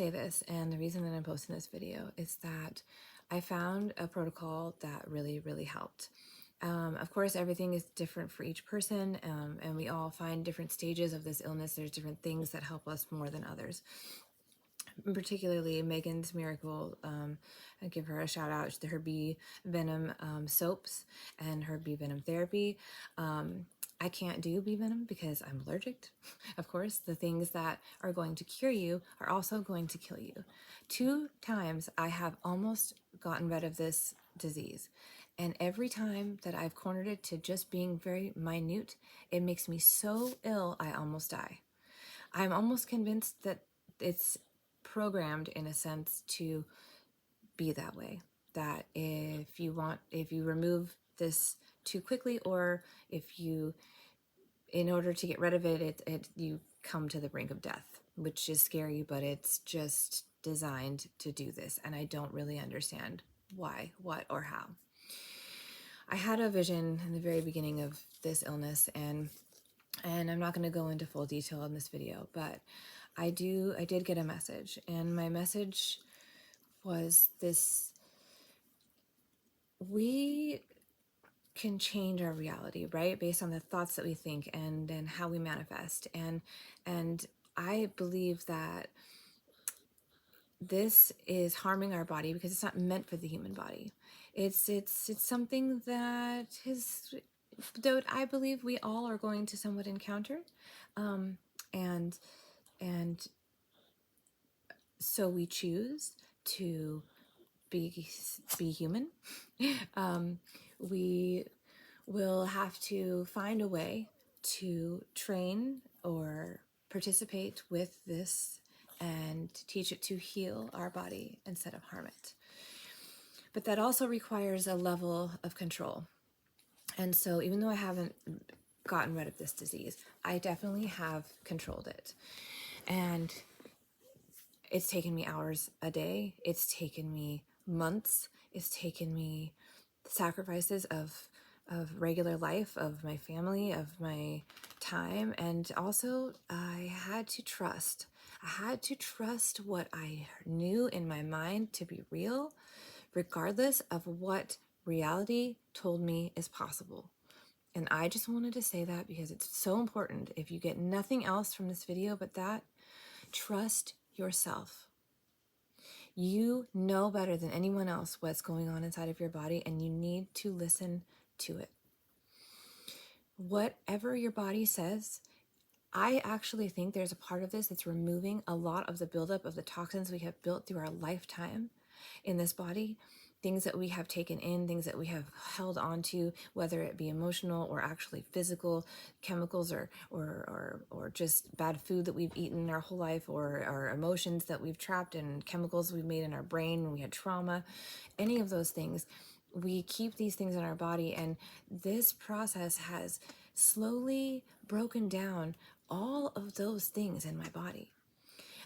say this, and the reason that I'm posting this video is that I found a protocol that really helped. Of course, everything is different for each person, and we all find different stages of this illness. There's different things that help us more than others. Particularly Megan's Miracle, I give her a shout out to her bee venom soaps and her bee venom therapy. I can't do bee venom because I'm allergic. Of course, the things that are going to cure you are also going to kill you. 2 times I have almost gotten rid of this disease. And every time that I've cornered it to just being very minute, it makes me so ill I almost die. I'm almost convinced that it's programmed in a sense to be that way. That if you remove this too quickly, or if you, in order to get rid of it, you come to the brink of death, which is scary, but it's just designed to do this. And I don't really understand why, what, or how. I had a vision in the very beginning of this illness, and I'm not going to go into full detail in this video, but I did get a message, and my message was this: we can change our reality, right? Based on the thoughts that we think and how we manifest. And I believe that this is harming our body because it's not meant for the human body. It's something that is, though I believe we all are going to somewhat encounter, and so we choose to be human. We will have to find a way to train or participate with this and teach it to heal our body instead of harm it. But that also requires a level of control. And so even though I haven't gotten rid of this disease, I definitely have controlled it. And it's taken me hours a day. It's taken me months. It's taken me sacrifices of regular life, of my family, of my time. And also I had to trust. I had to trust what I knew in my mind to be real, regardless of what reality told me is possible. And I just wanted to say that because it's so important. If you get nothing else from this video but that, trust yourself. You know better than anyone else what's going on inside of your body, and you need to listen to it. Whatever your body says, I actually think there's a part of this that's removing a lot of the buildup of the toxins we have built through our lifetime in this body. Things that we have taken in, things that we have held on to, whether it be emotional or actually physical, chemicals or just bad food that we've eaten our whole life, or our emotions that we've trapped in, chemicals we've made in our brain when we had trauma, any of those things. We keep these things in our body, and this process has slowly broken down all of those things in my body.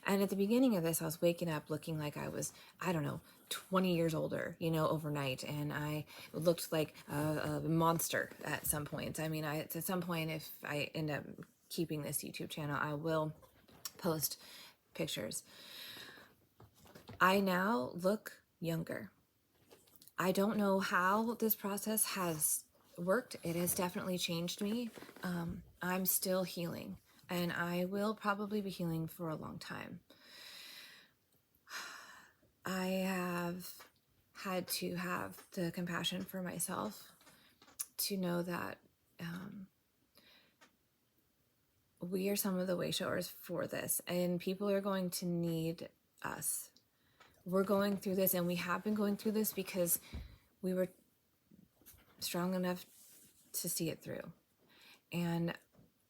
And at the beginning of this, I was waking up looking like I was, I don't know, 20 years older, overnight. And I looked like a monster at some point. I mean, at some point, if I end up keeping this YouTube channel, I will post pictures. I now look younger. I don't know how this process has worked. It has definitely changed me. I'm still healing. And I will probably be healing for a long time. I have had to have the compassion for myself to know that we are some of the way showers for this, and people are going to need us. We're going through this, and we have been going through this because we were strong enough to see it through. And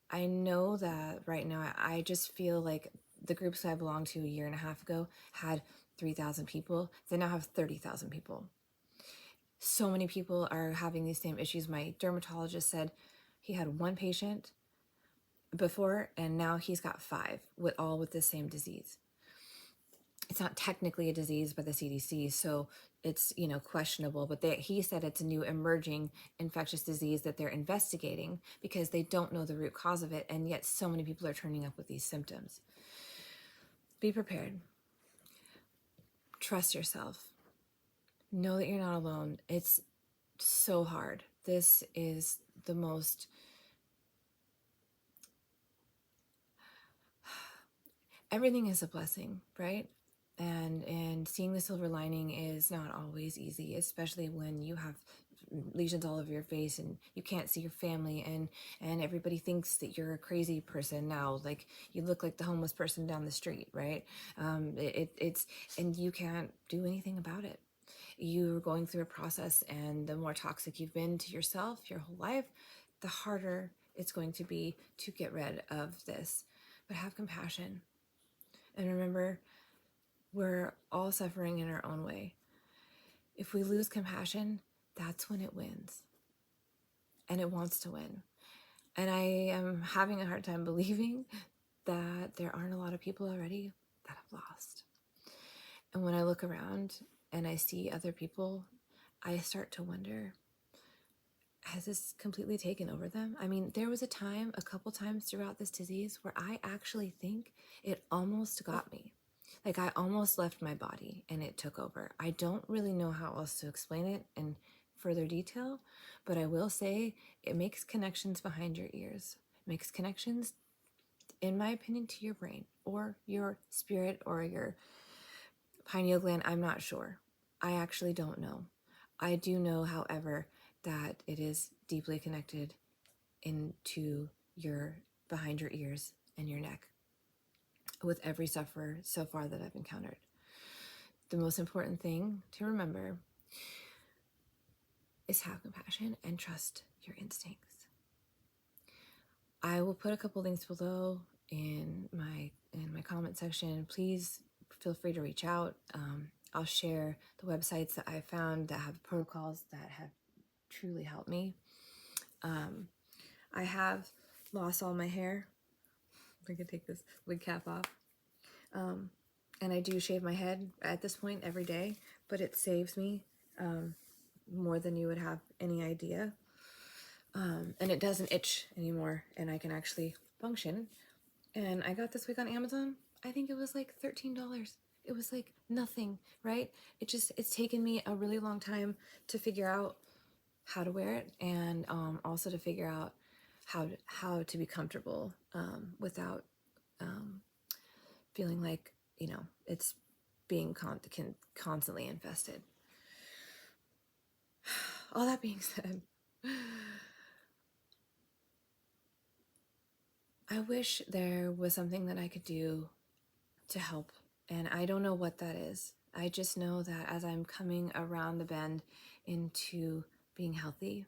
I know that right now, I just feel like the groups I belonged to a year and a half ago had 3,000 people. They now have 30,000 people. So many people are having these same issues. My dermatologist said he had 1 patient before, and now he's got 5, all with the same disease. It's not technically a disease by the CDC, so it's, questionable, but he said it's a new emerging infectious disease that they're investigating because they don't know the root cause of it, and yet so many people are turning up with these symptoms. Be prepared. trust yourself. Know that you're not alone. It's so hard. This is the most, everything is a blessing, right? And seeing the silver lining is not always easy, especially when you have lesions all over your face and you can't see your family, and everybody thinks that you're a crazy person now, like you look like the homeless person down the street, right? It's and you can't do anything about it. You're going through a process, and the more toxic you've been to yourself your whole life, the harder it's going to be to get rid of this. But have compassion and remember, we're all suffering in our own way. If we lose compassion, that's when it wins. And it wants to win. And I am having a hard time believing that there aren't a lot of people already that have lost. And when I look around and I see other people, I start to wonder, has this completely taken over them? I mean, there was a time, a couple times throughout this disease, where I actually think it almost got me. Like I almost left my body and it took over. I don't really know how else to explain it in further detail, but I will say it makes connections behind your ears. It makes connections, in my opinion, to your brain or your spirit or your pineal gland. I'm not sure. I actually don't know. I do know, however, that it is deeply connected into your behind your ears and your neck with every sufferer so far that I've encountered. The most important thing to remember is have compassion and trust your instincts. I will put a couple links below in my comment section. Please feel free to reach out. I'll share the websites that I found that have protocols that have truly helped me. I have lost all my hair. I can take this wig cap off. And I do shave my head at this point every day, but it saves me more than you would have any idea. And it doesn't itch anymore, and I can actually function. And I got this wig on Amazon. I think it was like $13. It was like nothing, right? It's taken me a really long time to figure out how to wear it, and also to figure out how to be comfortable without feeling like, it's being constantly infested. All that being said, I wish there was something that I could do to help, and I don't know what that is. I just know that as I'm coming around the bend into being healthy,